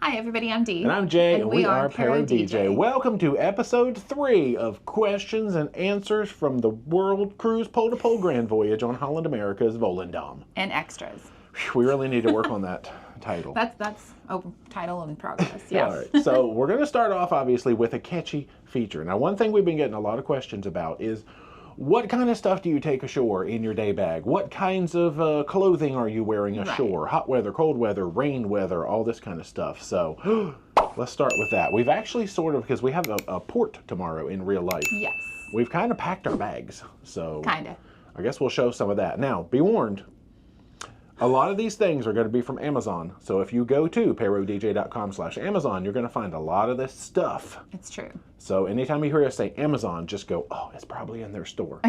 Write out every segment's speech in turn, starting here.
Hi everybody, I'm Dee. And I'm Jay, and we are ParoDeeJay. ParoDeeJay. Welcome to episode 3 of questions and answers from the World Cruise Pole-to-Pole Grand Voyage on Holland America's Volendam. And extras. We really need to work on that title. That's title in progress, yes. All right, so we're going to start off, obviously, with a catchy feature. Now, one thing we've been getting a lot of questions about is, what kind of stuff do you take ashore in your day bag? What kinds of clothing are you wearing ashore? Right. Hot weather, cold weather, rain weather, all this kind of stuff. So let's start with that. We've actually sort of, because we have a port tomorrow in real life. Yes. We've kind of packed our bags. So kind of. I guess we'll show some of that. Now, be warned, a lot of these things are going to be from Amazon. So if you go to ParoDeeJay.com/Amazon, you're going to find a lot of this stuff. It's true. So anytime you hear us say Amazon, just go, oh, it's probably in their store.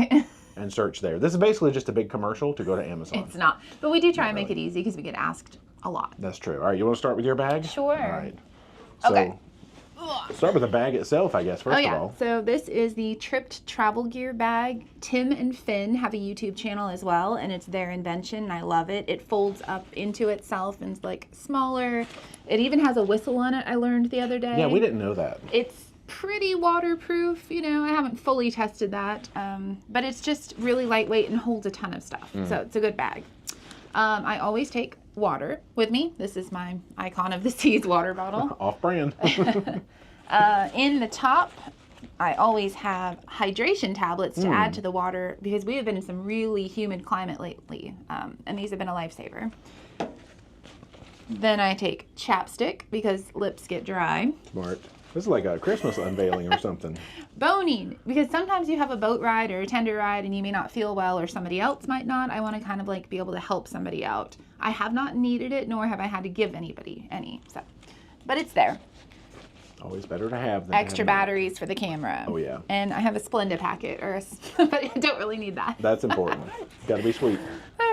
And search there. This is basically just a big commercial to go to Amazon. It's not. But we do try and make it easy because we get asked a lot. That's true. All right, you want to start with your bag? Sure. All right. So, okay. Start with the bag itself, I guess, first of all. So this is the Tripped Travel Gear bag. Tim and Finn have a YouTube channel as well, and it's their invention, and I love it. It folds up into itself and it's like smaller. It even has a whistle on it, I learned the other day. Yeah, we didn't know that. It's pretty waterproof, you know, I haven't fully tested that, but it's just really lightweight and holds a ton of stuff. So it's a good bag. I always take water with me. This is my icon of the seas water bottle. Off-brand. In the top, I always have hydration tablets to add to the water because we have been in some really humid climate lately, and these have been a lifesaver. Then I take chapstick because lips get dry. Smart. This is like a Christmas unveiling or something. Boning, because sometimes you have a boat ride or a tender ride and you may not feel well or somebody else might not. I want to kind of like be able to help somebody out. I have not needed it, nor have I had to give anybody any, so, but it's there. Always better to have than extra batteries for the camera. Oh yeah. And I have a Splenda packet, but I don't really need that. That's important. Got to be sweet.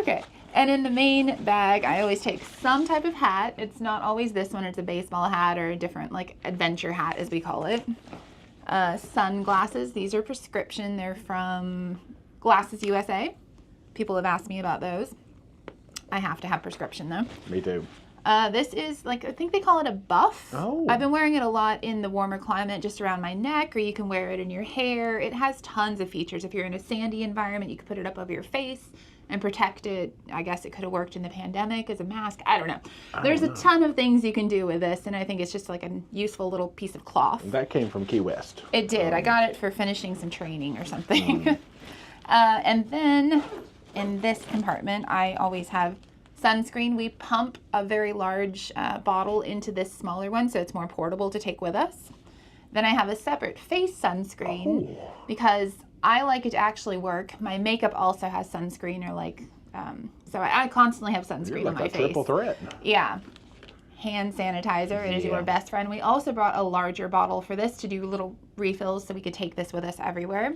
Okay. And in the main bag, I always take some type of hat. It's not always this one. It's a baseball hat or a different, like, adventure hat, as we call it. Sunglasses. These are prescription. They're from Glasses USA. People have asked me about those. I have to have prescription, though. Me too. This is, like, I think they call it a buff. Oh. I've been wearing it a lot in the warmer climate, just around my neck, or you can wear it in your hair. It has tons of features. If you're in a sandy environment, you can put it up over your face and protect it. I guess it could have worked in the pandemic as a mask. I don't know. There's a ton of things you can do with this, and I think it's just like a useful little piece of cloth. That came from Key West. It did. I got it for finishing some training or something. And then in this compartment, I always have sunscreen. We pump a very large bottle into this smaller one, so it's more portable to take with us. Then I have a separate face sunscreen because I like it to actually work. My makeup also has sunscreen, or like, so I constantly have sunscreen on my face. Triple threat. Yeah. Hand sanitizer, it is your best friend. We also brought a larger bottle for this to do little refills so we could take this with us everywhere.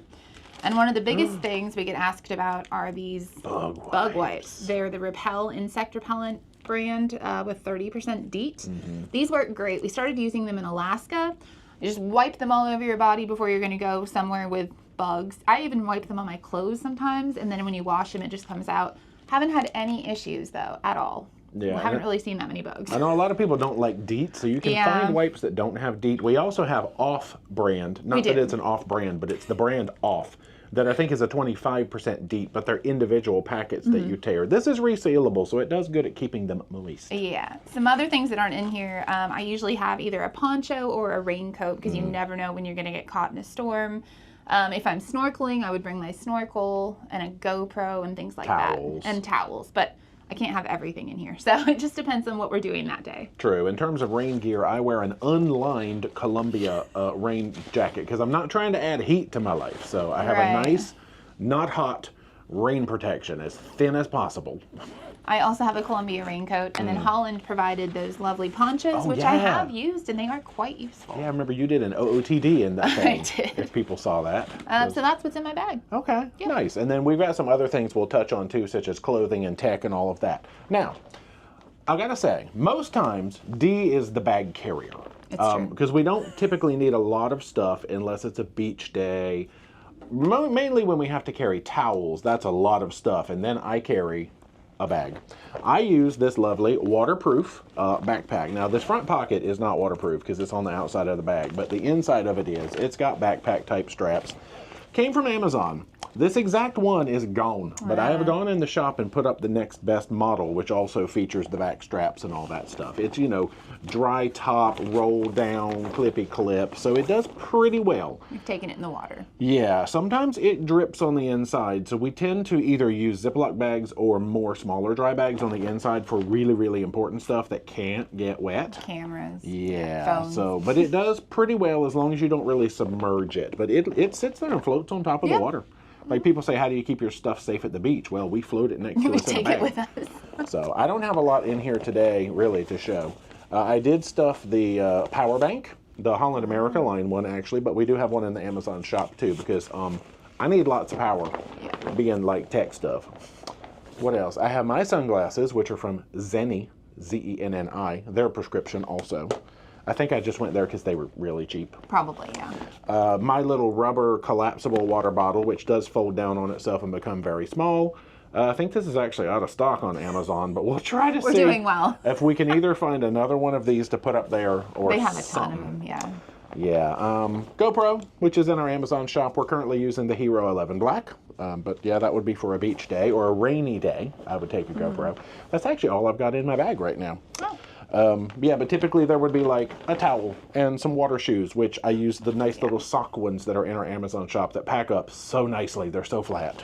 And one of the biggest things we get asked about are these bug wipes. They're the Repel insect repellent brand with 30% DEET. These work great. We started using them in Alaska. You just wipe them all over your body before you're going to go somewhere with bugs. I even wipe them on my clothes sometimes, and then when you wash them, it just comes out. Haven't had any issues, though, at all. Yeah, I haven't really seen that many bugs. I know a lot of people don't like DEET, so you can find wipes that don't have DEET. We also have off-brand. Not that it's an off-brand, but it's the brand off. That I think is a 25% DEET, but they're individual packets that you tear. This is resealable, so it does good at keeping them moist. Yeah. Some other things that aren't in here, I usually have either a poncho or a raincoat because you never know when you're going to get caught in a storm. If I'm snorkeling, I would bring my snorkel and a GoPro and things like that. And towels. But I can't have everything in here. So it just depends on what we're doing that day. True. In terms of rain gear, I wear an unlined Columbia rain jacket because I'm not trying to add heat to my life. So I have a nice, not hot rain protection, as thin as possible. I also have a Columbia raincoat, and then Holland provided those lovely ponchos, which I have used, and they are quite useful. Yeah, I remember you did an OOTD in that thing. I did. If people saw that. So that's what's in my bag. Okay, nice. And then we've got some other things we'll touch on too, such as clothing and tech and all of that. Now, I gotta say, most times, Dee is the bag carrier. It's true. Because we don't typically need a lot of stuff unless it's a beach day. Mainly when we have to carry towels, that's a lot of stuff. And then I carry a bag. I use this lovely waterproof backpack. Now this front pocket is not waterproof because it's on the outside of the bag, but the inside of it is. It's got backpack type straps. Came from Amazon. This exact one is gone, but I have gone in the shop and put up the next best model, which also features the back straps and all that stuff. It's, you know, dry top, roll down, clippy clip, so it does pretty well. You've taken it in the water. Yeah, sometimes it drips on the inside, so we tend to either use Ziploc bags or more smaller dry bags on the inside for really, really important stuff that can't get wet. Cameras. Yeah, phones. so, but it does pretty well as long as you don't really submerge it. But it sits there and floats on top of the water. Like people say, how do you keep your stuff safe at the beach? Well, we float it next to us in a bag. We take it with us. So I don't have a lot in here today, really, to show. I did stuff the power bank, the Holland America line one, actually, but we do have one in the Amazon shop, too, because I need lots of power, being like tech stuff. What else? I have my sunglasses, which are from Zenni, Z-E-N-N-I. They're prescription also. I think I just went there because they were really cheap. Probably, yeah. My little rubber collapsible water bottle, which does fold down on itself and become very small. I think this is actually out of stock on Amazon, but we'll try to see doing well. if we can either find another one of these to put up there or They have a ton something. of them, yeah. Yeah, GoPro, which is in our Amazon shop. We're currently using the Hero 11 Black, but yeah, that would be for a beach day or a rainy day. I would take a GoPro. That's actually all I've got in my bag right now. Oh. Yeah, but typically there would be like a towel and some water shoes, which I use the nice little sock ones that are in our Amazon shop that pack up so nicely. They're so flat.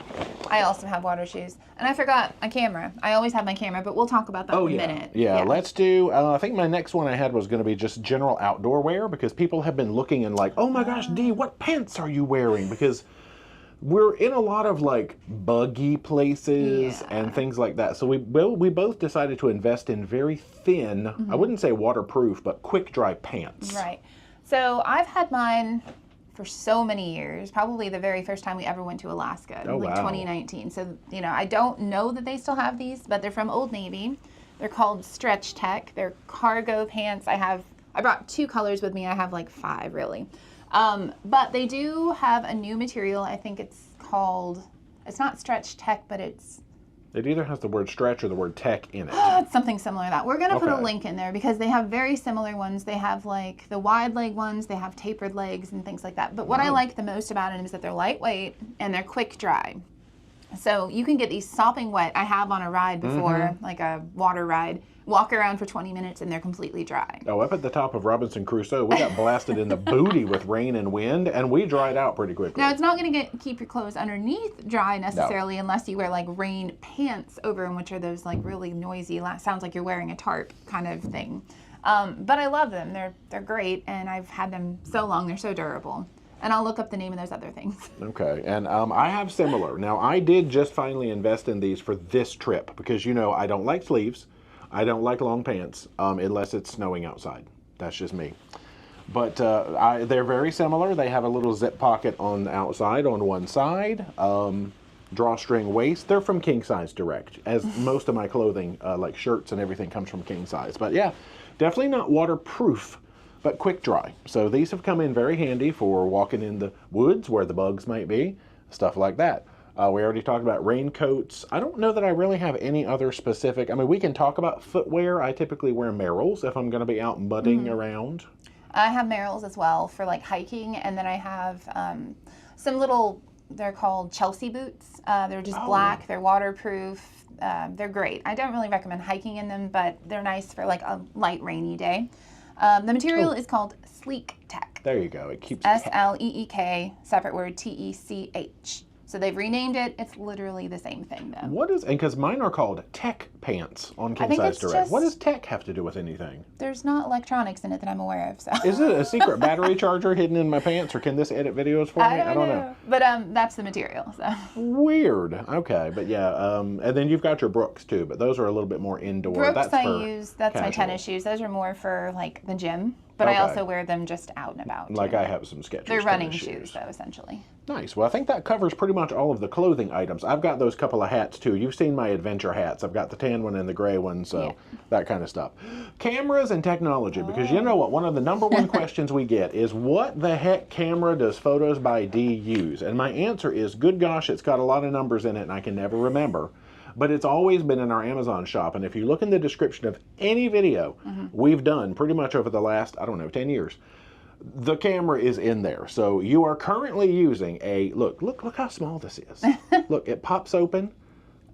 I also have water shoes. And I forgot a camera. I always have my camera, but we'll talk about that in a minute. Yeah, let's do, I think my next one I had was going to be just general outdoor wear, because people have been looking and like, oh my gosh, Dee, what pants are you wearing? Because we're in a lot of like buggy places and things like that. So we both decided to invest in very thin, I wouldn't say waterproof, but quick dry pants. Right. So I've had mine for so many years, probably the very first time we ever went to Alaska, like 2019. So, you know, I don't know that they still have these, but they're from Old Navy. They're called Stretch Tech. They're cargo pants. I brought 2 colors with me. I have like 5 really. But they do have a new material. I think it's called, it's not Stretch Tech, but it's... It either has the word stretch or the word tech in it. It's something similar to that. We're going to put a link in there because they have very similar ones. They have like the wide leg ones. They have tapered legs and things like that. But what I like the most about it is that they're lightweight and they're quick dry. So you can get these sopping wet. I have on a ride before, like a water ride. Walk around for 20 minutes and they're completely dry. Oh, up at the top of Robinson Crusoe, we got blasted in the booty with rain and wind, and we dried out pretty quickly. Now, it's not going to keep your clothes underneath dry necessarily unless you wear like rain pants over them, which are those like really noisy, sounds like you're wearing a tarp kind of thing. But I love them. They're great, and I've had them so long. They're so durable. And I'll look up the name of those other things. Okay, and I have similar. Now, I did just finally invest in these for this trip because, you know, I don't like sleeves. I don't like long pants unless it's snowing outside. That's just me. But they're very similar. They have a little zip pocket on the outside on one side. Drawstring waist. They're from King Size Direct, as most of my clothing, like shirts and everything, comes from King Size. But yeah, definitely not waterproof, but quick dry. So these have come in very handy for walking in the woods where the bugs might be, stuff like that. We already talked about raincoats. I don't know that I really have any other specific. I mean, we can talk about footwear. I typically wear Merrells if I'm going to be out mudding around. I have Merrells as well for like hiking, and then I have some little, they're called Chelsea boots. They're just black. They're waterproof. They're great. I don't really recommend hiking in them, but they're nice for like a light rainy day. The material is called Sleek Tech. There you go. It keeps S-L-E-E-K, separate word, T-E-C-H. So they've renamed it. It's literally the same thing, though. What is, and because mine are called tech pants on King Size Direct. What does tech have to do with anything? There's not electronics in it that I'm aware of. So. Is it a secret battery charger hidden in my pants, or can this edit videos for me? I don't know. But that's the material. So. Weird. Okay, but yeah, and then you've got your Brooks too, but those are a little bit more indoor. Brooks that's my tennis shoes. Those are more for like the gym. But I also wear them just out and about. Like I have some Skechers. They're running shoes, though, essentially. Nice. Well, I think that covers pretty much all of the clothing items. I've got those couple of hats, too. You've seen my adventure hats. I've got the tan one and the gray one, so that kind of stuff. Cameras and technology, because you know what? One of the number one questions we get is, what the heck camera does Photos by Dee use? And my answer is, good gosh, it's got a lot of numbers in it, and I can never remember. but it's always been in our Amazon shop. And if you look in the description of any video we've done pretty much over the last, I don't know, 10 years, the camera is in there. So you are currently using a, look how small this is. Look, it pops open.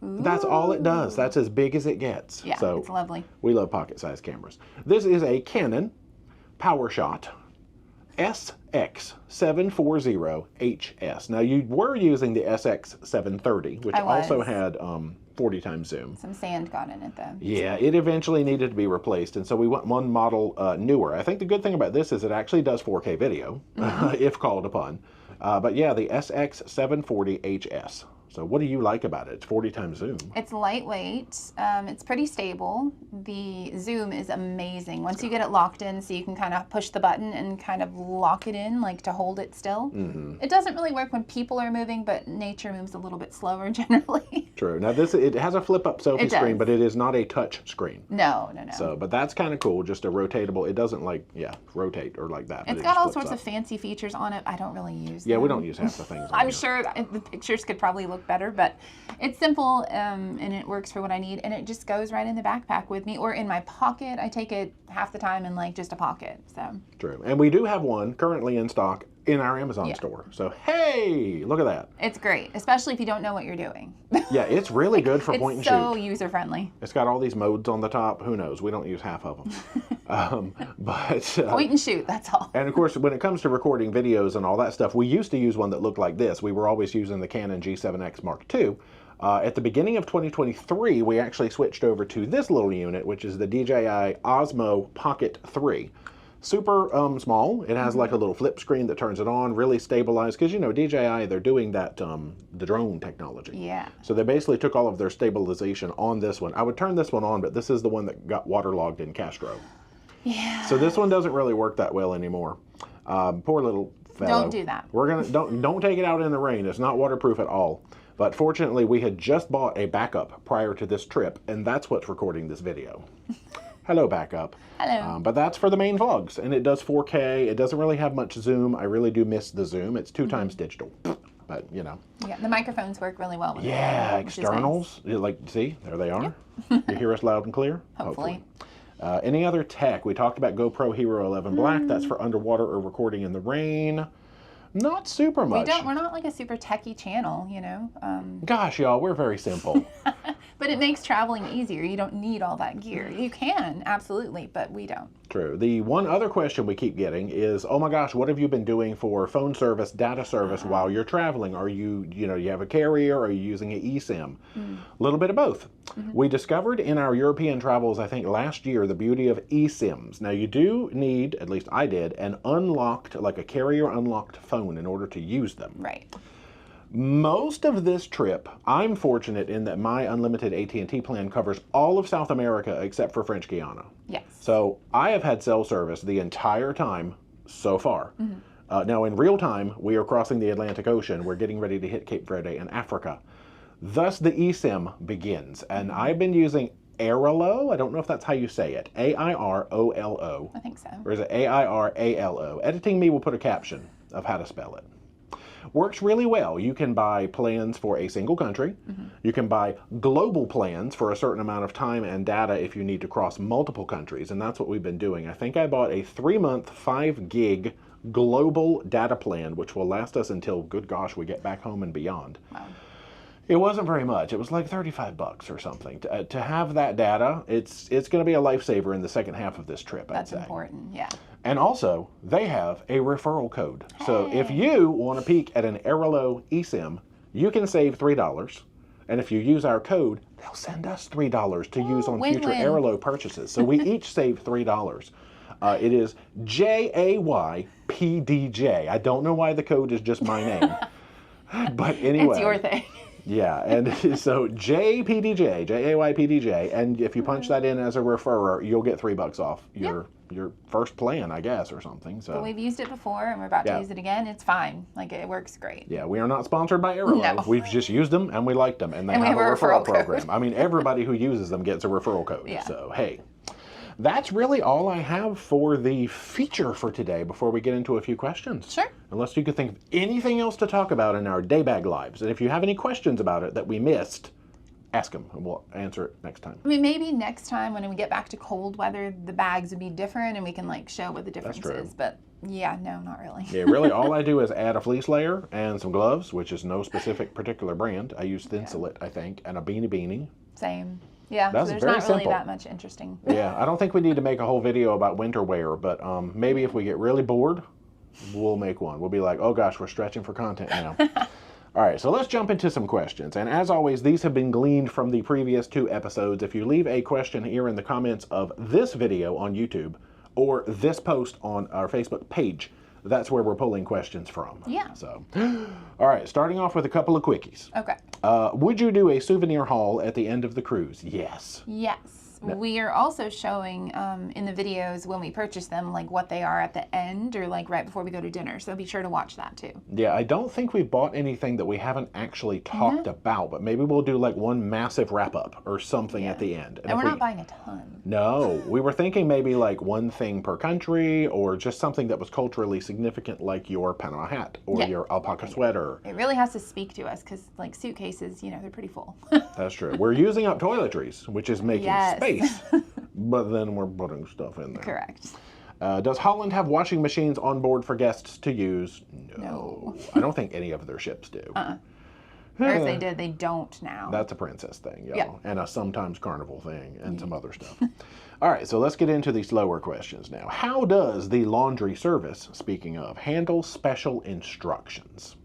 Ooh. That's all it does. That's as big as it gets. Yeah, so it's lovely. We love pocket-sized cameras. This is a Canon Powershot SX740HS. Now, you were using the SX730, which also had 40 times zoom. Some sand got in it, though. Yeah, it eventually needed to be replaced, and so we went one model newer. I think the good thing about this is it actually does 4K video, if called upon. But yeah, the SX740HS. So what do you like about it? It's 40 times zoom. It's lightweight. It's pretty stable. The zoom is amazing. Once you get it locked in, so you can kind of push the button and kind of lock it in, like to hold it still. It doesn't really work when people are moving, but nature moves a little bit slower generally. True. Now it has a flip-up selfie screen, but it is not a touch screen. No. So, but that's kind of cool. Just a rotatable. It doesn't rotate or like that. It's got all sorts of fancy features on it. I don't really use them. Yeah, we don't use half the things. I'm sure the pictures could probably look better, but it's simple and it works for what I need, and it just goes right in the backpack with me or in my pocket. I take it half the time in like just a pocket. So true. And we do have one currently in stock in our Amazon store. So hey, look at that. It's great, especially if you don't know what you're doing. Yeah, it's really good for point and shoot. It's so user friendly. It's got all these modes on the top. Who knows? We don't use half of them. Point and shoot, that's all. And of course, when it comes to recording videos and all that stuff, we used to use one that looked like this. We were always using the Canon G7X Mark II. At the beginning of 2023, we actually switched over to this little unit, which is the DJI Osmo Pocket 3. Super small. It has like a little flip screen that turns it on, really stabilized, because you know DJI, they're doing that the drone technology. Yeah. So they basically took all of their stabilization on this one. I would turn this one on, but this is the one that got waterlogged in Castro. Yeah. So this one doesn't really work that well anymore. Poor little fellow. Don't do that. We're gonna don't take it out in the rain. It's not waterproof at all. But fortunately, we had just bought a backup prior to this trip, and that's what's recording this video. Hello, backup. Hello. But that's for the main vlogs, and it does 4K. It doesn't really have much zoom. I really do miss the zoom. It's 2 times digital, but you know. Yeah, the microphones work really well with it, which externals. Nice. Like, see, there they are. Yep. You hear us loud and clear? Hopefully. Any other tech? We talked about GoPro Hero 11 Black. That's for underwater or recording in the rain. Not super much. We're not like a super techie channel, you know. Gosh, y'all, we're very simple. But it makes traveling easier. You don't need all that gear. You can, absolutely, but we don't. True. The one other question we keep getting is, oh my gosh, what have you been doing for phone service, data service while you're traveling? Are you have a carrier? Or are you using an eSIM? A little bit of both. We discovered in our European travels, I think last year, the beauty of eSIMs. Now you do need, at least I did, an unlocked, like a carrier unlocked phone in order to use them. Right. Most of this trip, I'm fortunate in that my unlimited AT&T plan covers all of South America except for French Guiana. Yes. So I have had cell service the entire time so far. Now in real time, we are crossing the Atlantic Ocean. We're getting ready to hit Cape Verde and Africa. Thus the eSIM begins. And I've been using Airalo. I don't know if that's how you say it. A-I-R-O-L-O. I think so. Or is it A-I-R-A-L-O? Editing me will put a caption of how to spell it. Works really well. You can buy plans for a single country. You can buy global plans for a certain amount of time and data if you need to cross multiple countries, and that's what we've been doing. I think I bought a 3-month, 5 gig global data plan, which will last us until, good gosh, we get back home and beyond. Wow. It wasn't very much. It was like $35 or something. To have that data, it's going to be a lifesaver in the second half of this trip, I'd say. That's important, yeah. And also, they have a referral code. So if you want to peek at an Airalo eSIM, you can save $3. And if you use our code, they'll send us $3 to use on future Airalo purchases. So we each save $3. It is JAYPDJ. I don't know why the code is just my name. But anyway. It's your thing. Yeah, and so JAYPDJ, JAYPDJ, and if you punch that in as a referrer, you'll get $3 off your first plan, I guess, or something. So. But we've used it before, and we're about to use it again. It's fine. Like, it works great. Yeah, we are not sponsored by Airalo. No. We've just used them, and we liked them, and they have a referral program. I mean, everybody who uses them gets a referral code. Yeah. So, hey. That's really all I have for the feature for today before we get into a few questions. Sure. Unless you could think of anything else to talk about in our day bag lives. And if you have any questions about it that we missed, Ask them, and we'll answer it next time. I mean, maybe next time when we get back to cold weather, the bags would be different and we can like show what the difference is. But yeah, no, not really. Yeah, really, all I do is add a fleece layer and some gloves, which is no specific particular brand. I use Thinsulate, I think, and a beanie. Same. Yeah, that's so there's very not really simple. That much interesting. Yeah, I don't think we need to make a whole video about winter wear, but maybe if we get really bored, we'll make one. We'll be like, oh gosh, we're stretching for content now. All right, so let's jump into some questions. And as always, these have been gleaned from the previous 2 episodes. If you leave a question here in the comments of this video on YouTube or this post on our Facebook page, that's where we're pulling questions from. Yeah. So, all right, starting off with a couple of quickies. Okay. Would you do a souvenir haul at the end of the cruise? Yes. Yes. We are also showing in the videos when we purchase them, like what they are at the end or like right before we go to dinner. So be sure to watch that too. Yeah, I don't think we bought anything that we haven't actually talked about, but maybe we'll do like one massive wrap up or something at the end. And we're not buying a ton. No, we were thinking maybe like one thing per country or just something that was culturally significant, like your Panama hat or your alpaca sweater. It really has to speak to us because like suitcases, you know, they're pretty full. That's true. We're using up toiletries, which is making space. But then we're putting stuff in there. Correct. Does Holland have washing machines on board for guests to use? No. I don't think any of their ships do. Or if they did, they don't now. That's a princess thing, y'all. Yeah. And a sometimes carnival thing and some other stuff. All right, so let's get into the slower questions now. How does the laundry service, speaking of, handle special instructions?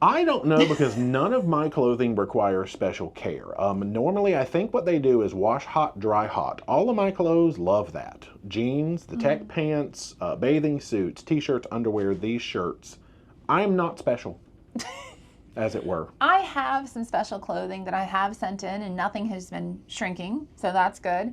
I don't know because none of my clothing requires special care. Normally, I think what they do is wash hot, dry hot. All of my clothes love that. Jeans, the tech pants, bathing suits, t-shirts, underwear, these shirts. I'm not special, as it were. I have some special clothing that I have sent in and nothing has been shrinking, so that's good.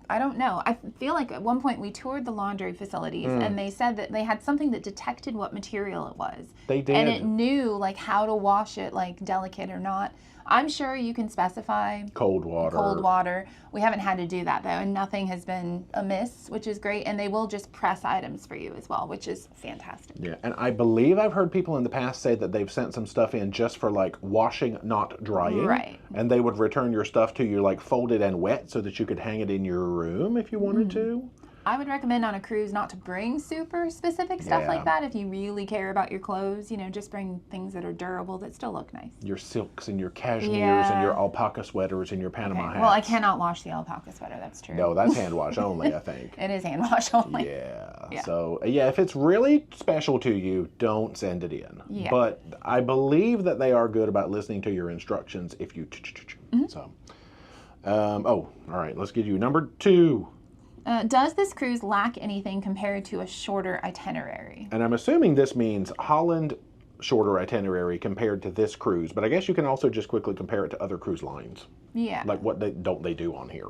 I don't know. I feel like at one point we toured the laundry facilities and they said that they had something that detected what material it was. They did. And it knew like how to wash it, like delicate or not. I'm sure you can specify cold water. Cold water. We haven't had to do that though, and nothing has been amiss, which is great. And they will just press items for you as well, which is fantastic. Yeah, and I believe I've heard people in the past say that they've sent some stuff in just for like washing, not drying. Right. And they would return your stuff to you like folded and wet so that you could hang it in your room if you wanted to. I would recommend on a cruise not to bring super specific stuff like that. If you really care about your clothes, you know, just bring things that are durable that still look nice. Your silks and your cashmeres and your alpaca sweaters and your Panama hats. Well, I cannot wash the alpaca sweater, that's true. No, that's hand wash only, I think. It is hand wash only. Yeah. So, yeah, if it's really special to you, don't send it in. Yeah. But I believe that they are good about listening to your instructions if you... So, all right, let's get you number 2. Does this cruise lack anything compared to a shorter itinerary? And I'm assuming this means Holland shorter itinerary compared to this cruise, but I guess you can also just quickly compare it to other cruise lines. Yeah. Like what don't they do on here?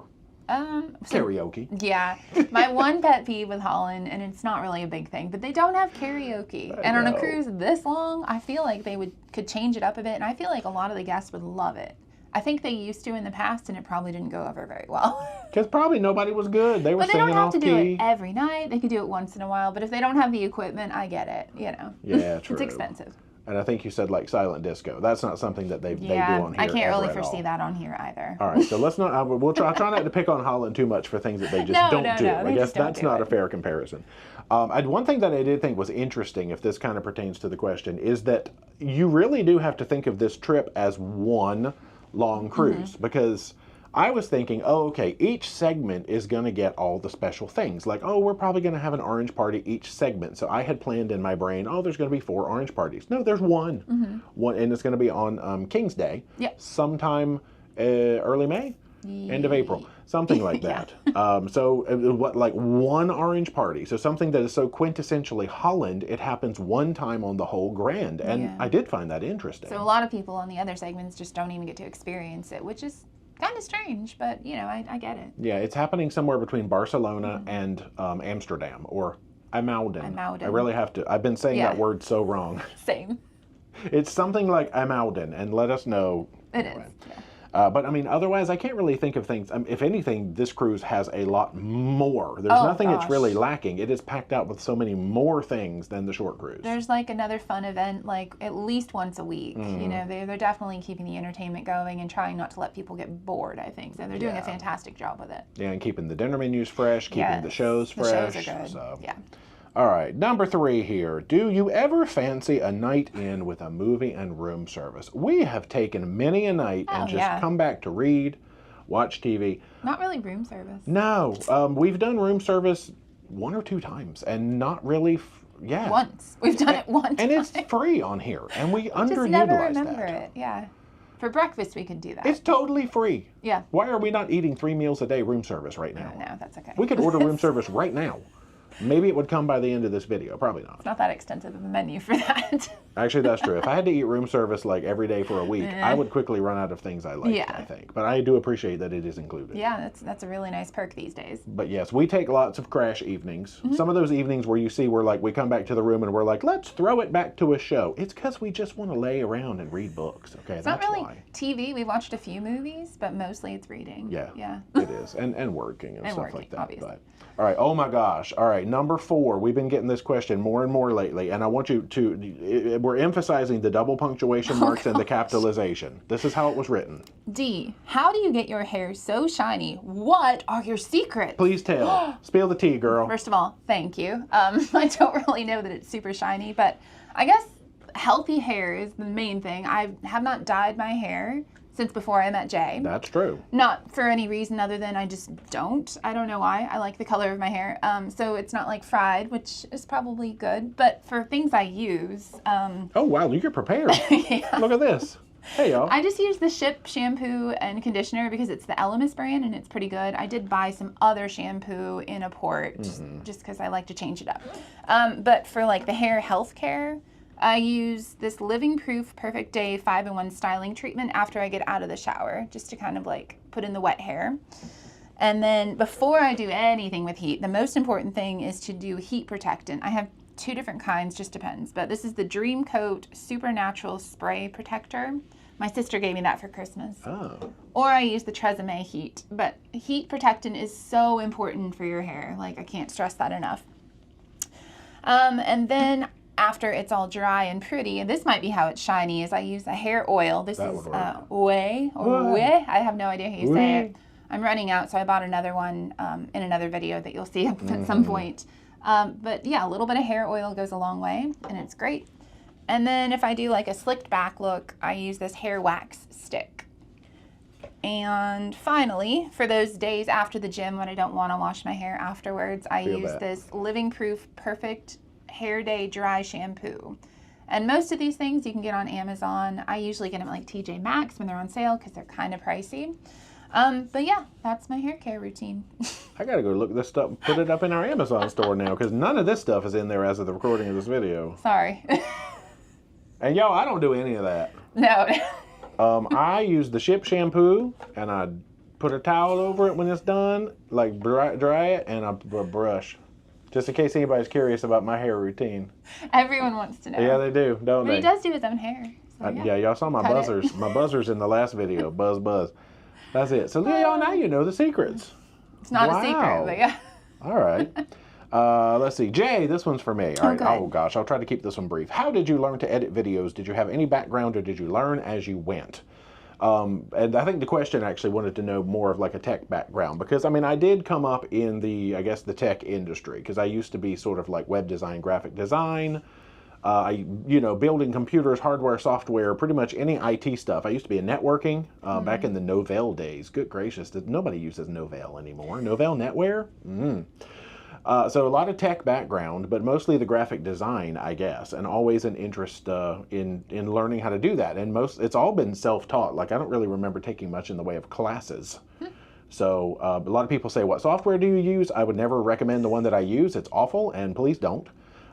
Karaoke. Yeah. My one pet peeve with Holland, and it's not really a big thing, but they don't have karaoke. And on a cruise this long, I feel like they could change it up a bit, and I feel like a lot of the guests would love it. I think they used to in the past, and it probably didn't go over very well. Because probably nobody was good. They were singing off key. But they don't have to do it every night. They could do it once in a while. But if they don't have the equipment, I get it, you know. Yeah, true. It's expensive. And I think you said like silent disco. That's not something that they do on here. I can't really foresee that on here either. All right, so let's not. We'll try not to pick on Holland too much for things that they just don't do. I guess that's not a fair comparison. One thing that I did think was interesting, if this kind of pertains to the question, is that you really do have to think of this trip as one long cruise because I was thinking, oh, okay, each segment is going to get all the special things. Like, oh, we're probably going to have an orange party each segment. So I had planned in my brain, oh, there's going to be 4 orange parties. No, there's one. One, and it's going to be on King's Day. Sometime early May, end of April, something like that. Like one orange party. So something that is so quintessentially Holland, it happens one time on the whole Grand. And I did find that interesting. So a lot of people on the other segments just don't even get to experience it, which is kind of strange, but you know, I get it. Yeah, it's happening somewhere between Barcelona and Amsterdam or Amalden. I really have to. I've been saying that word so wrong. Same. It's something like Amalden, and let us know. It is. But I mean, otherwise, I can't really think of things. If anything, this cruise has a lot more. There's nothing it's really lacking. It is packed out with so many more things than the short cruise. There's like another fun event, like at least once a week. You know, they're definitely keeping the entertainment going and trying not to let people get bored, I think. So they're doing a fantastic job with it. Yeah, and keeping the dinner menus fresh, keeping the shows fresh. The shows are good. So. Yeah. All right, number 3 here. Do you ever fancy a night in with a movie and room service? We have taken many a night and just come back to read, watch TV. Not really room service. No, we've done room service 1 or 2 times and not really, Once. We've done it once. And it's free on here, and we underutilize just never remember it, For breakfast, we could do that. It's totally free. Yeah. Why are we not eating 3 meals a day room service right now? No, that's okay. We could order room service right now. Maybe it would come by the end of this video. Probably not. It's not that extensive of a menu for that. Actually, that's true. If I had to eat room service like every day for a week, I would quickly run out of things I liked, I think. But I do appreciate that it is included. Yeah, that's a really nice perk these days. But yes, we take lots of crash evenings. Some of those evenings where you see we're like, we come back to the room and we're like, let's throw it back to a show. It's because we just want to lay around and read books. Okay, it's not really TV. We've watched a few movies, but mostly it's reading. Yeah, it is. And working and stuff like that. Obviously. But, all right, oh my gosh. All right, number 4. We've been getting this question more and more lately, and I want you to, we're emphasizing the double punctuation marks and the capitalization. This is how it was written. D, how do you get your hair so shiny? What are your secrets? Please tell. Spill the tea, girl. First of all, thank you. I don't really know that it's super shiny, but I guess healthy hair is the main thing. I have not dyed my hair since before I met Jay. That's true. Not for any reason other than I just don't. I don't know why. I like the color of my hair. So it's not like fried, which is probably good. But for things I use... oh, wow. You're prepared. Look at this. Hey, y'all. I just use the Ship shampoo and conditioner because it's the Elemis brand and it's pretty good. I did buy some other shampoo in a port just because I like to change it up. But for like the hair health care... I use this Living Proof Perfect Day 5-in-1 styling treatment after I get out of the shower, just to kind of like put in the wet hair. And then before I do anything with heat, the most important thing is to do heat protectant. I have 2 different kinds, just depends, but this is the Dream Coat Supernatural Spray Protector. My sister gave me that for Christmas. Oh. Or I use the Tresemme Heat, but heat protectant is so important for your hair. Like, I can't stress that enough. And then after it's all dry and pretty, and this might be how it's shiny, is I use a hair oil. This is Ouai, or Ouai. I have no idea how you say it. I'm running out, so I bought another one in another video that you'll see at some point. But yeah, a little bit of hair oil goes a long way, and it's great. And then if I do like a slicked back look, I use this hair wax stick. And finally, for those days after the gym when I don't want to wash my hair afterwards, I use this Living Proof Perfect Hair Day Dry Shampoo. And most of these things you can get on Amazon. I usually get them at like TJ Maxx when they're on sale because they're kind of pricey. But yeah, that's my hair care routine. I gotta go look this stuff, put it up in our Amazon store now, because none of this stuff is in there as of the recording of this video. Sorry. And y'all, I don't do any of that. No. I use the Ship shampoo, and I put a towel over it when it's done, like dry it, and I brush. Just in case anybody's curious about my hair routine. Everyone wants to know. Yeah, they do, don't they? But he does do his own hair. So yeah, y'all saw my buzzers. My buzzers in the last video. Buzz, buzz. That's it. So y'all, now you know the secrets. It's not a secret, but yeah. All right. Let's see. Jay, this one's for me. All right. Oh, gosh. I'll try to keep this one brief. How did you learn to edit videos? Did you have any background, or did you learn as you went? And I think the question actually wanted to know more of like a tech background, because I mean, I did come up in the, I guess, the tech industry, because I used to be sort of like web design, graphic design, building computers, hardware, software, pretty much any IT stuff. I used to be in networking back in the Novell days. Good gracious, nobody uses Novell anymore. Novell NetWare? So a lot of tech background, but mostly the graphic design, I guess, and always an interest in learning how to do that. And it's all been self-taught. Like, I don't really remember taking much in the way of classes. So a lot of people say, what software do you use? I would never recommend the one that I use. It's awful, and please don't.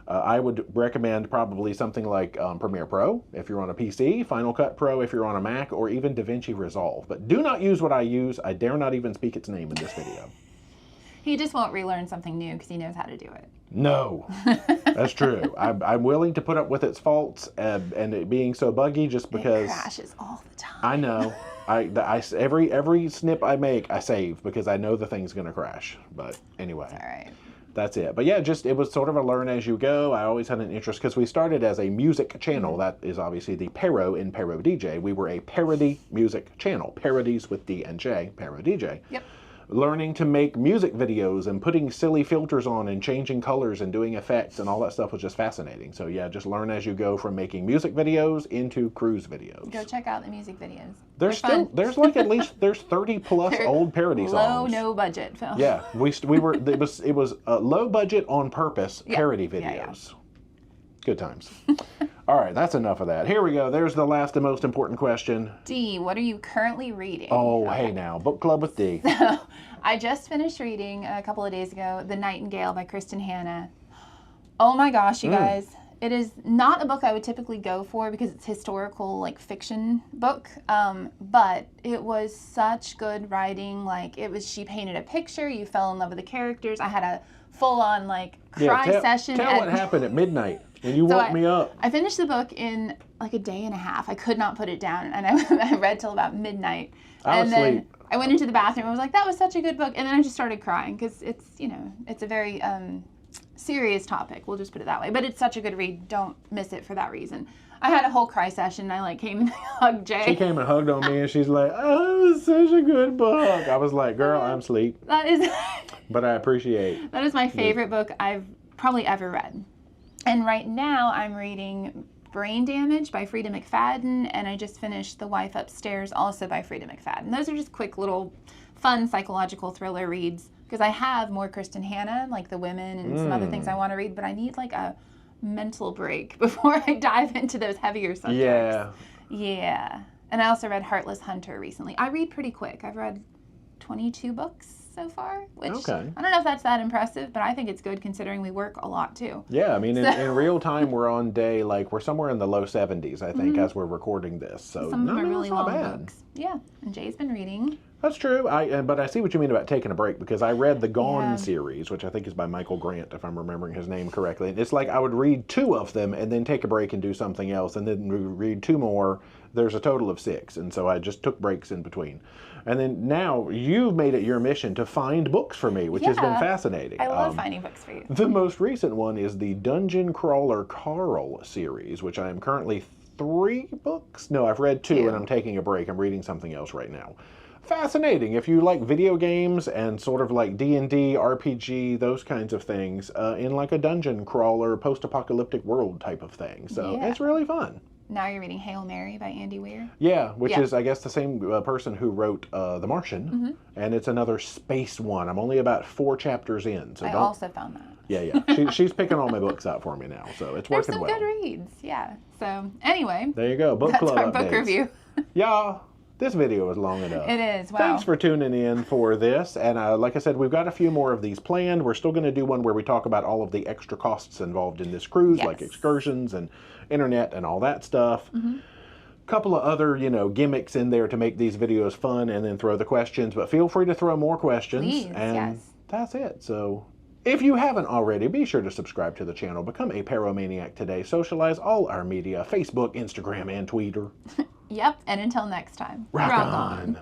I would recommend probably something like Premiere Pro if you're on a PC, Final Cut Pro if you're on a Mac, or even DaVinci Resolve. But do not use what I use. I dare not even speak its name in this video. He just won't relearn something new because he knows how to do it. No, that's true. I'm willing to put up with its faults and it being so buggy just because... It crashes all the time. I know. Every snip I make, I save because I know the thing's going to crash. But anyway. All right. That's it. But yeah, it was sort of a learn as you go. I always had an interest because we started as a music channel. That is obviously the Paro in ParoDeeJay. We were a parody music channel. Parodies with D and J, ParoDeeJay. Yep. Learning to make music videos and putting silly filters on and changing colors and doing effects and all that stuff was just fascinating. So yeah, just learn as you go from making music videos into cruise videos. Go check out the music videos. There's 30 plus old parody songs. No budget film. Yeah, it was low budget on purpose parody videos. Yeah. Good times. All right, that's enough of that. Here we go. There's the last and most important question. D, what are you currently reading? Oh, okay. Hey now, book club with D. I just finished reading a couple of days ago, The Nightingale by Kristen Hanna. Oh my gosh, you guys. It is not a book I would typically go for because it's historical, like fiction book. But it was such good writing. Like she painted a picture. You fell in love with the characters. I had a full-on cry session. Tell what happened at midnight when you woke me up. I finished the book in like a day and a half. I could not put it down, and I read till about midnight. Then I went into the bathroom. I was like, that was such a good book, and then I just started crying because it's a very serious topic. We'll just put it that way. But it's such a good read. Don't miss it for that reason. I had a whole cry session. I came and hugged Jay. She came and hugged on me, and she's like, "Oh, it was such a good book." I was like, "Girl, I'm asleep." That is. But I appreciate. That is my favorite book I've probably ever read. And right now I'm reading Brain Damage by Frida McFadden, and I just finished The Wife Upstairs, also by Frida McFadden. Those are just quick little fun psychological thriller reads because I have more Kristen Hanna, like The Women and some other things I want to read, but I need a mental break before I dive into those heavier subjects. Yeah. And I also read Heartless Hunter recently. I read pretty quick. I've read 22 books so far, which I don't know if that's that impressive, but I think it's good considering we work a lot too. Yeah, I mean, in real time, we're on day, we're somewhere in the low 70s, I think, as we're recording this. So some of them are really long books. Yeah, and Jay's been reading. That's true, but I see what you mean about taking a break, because I read the Gone series, which I think is by Michael Grant, if I'm remembering his name correctly. And it's like I would read 2 of them and then take a break and do something else, and then read 2 more. There's a total of 6, and so I just took breaks in between. And then now you've made it your mission to find books for me, which has been fascinating. I love finding books for you. The most recent one is the Dungeon Crawler Carl series, which I am currently 3 books. No, I've read 2 and I'm taking a break. I'm reading something else right now. Fascinating. If you like video games and sort of like D&D, RPG, those kinds of things, in a dungeon crawler, post-apocalyptic world type of thing. So it's really fun. Now you're reading Hail Mary by Andy Weir? Yeah, which is, I guess, the same person who wrote The Martian, and it's another space one. I'm only about 4 chapters in. So I also found that. Yeah. she's picking all my books out for me now, so it's working well. There's some good reads, yeah. So, anyway. There you go, book club updates. That's our book review. Yeah. This video is long enough. It is, wow. Thanks for tuning in for this. And like I said, we've got a few more of these planned. We're still going to do one where we talk about all of the extra costs involved in this cruise, like excursions and internet and all that stuff. Couple of other, gimmicks in there to make these videos fun, and then throw the questions. But feel free to throw more questions. Please, and that's it. So if you haven't already, be sure to subscribe to the channel. Become a Paromaniac today. Socialize all our media, Facebook, Instagram, and Twitter. Yep, and until next time, rock on.